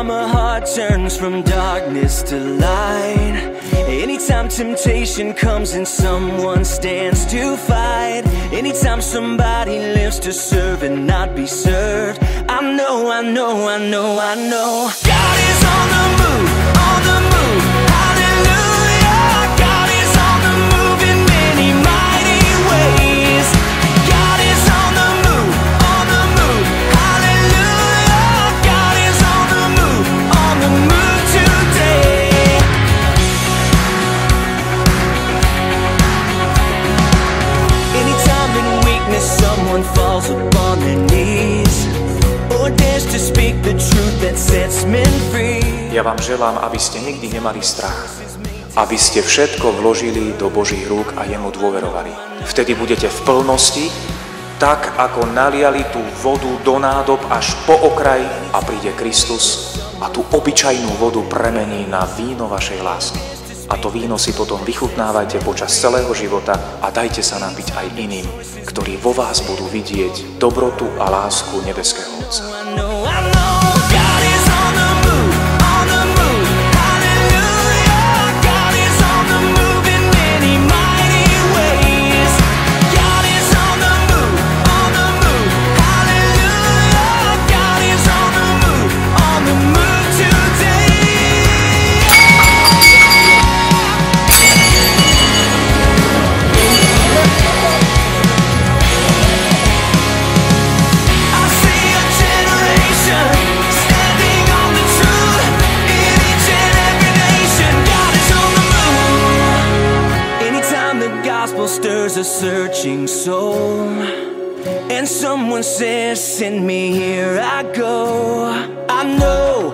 Anytime a heart turns from darkness to light, anytime temptation comes and someone stands to fight, anytime somebody lives to serve and not be served, I know God is on the move, on the move. Hallelujah, God is on the move in many mighty ways. God is on the move, on the move. Hallelujah, God is on the move today. Anytime in weakness someone falls upon their knees, or dares to speak the truth that sets men free. Ja vám želám, aby ste nikdy nemali strach, aby ste všetko vložili do Božích rúk a jemu dôverovali. Vtedy budete v plnosti, tak ako naliali tú vodu do nádob až po okraj a príde Kristus a tú obyčajnú vodu premení na víno vašej lásky. A to víno si potom vychutnávajte počas celého života a dajte sa napiť aj iným, ktorí vo vás budú vidieť dobrotu a lásku nebeského Otca. Stirs a searching soul, and someone says, send me, here I go. I know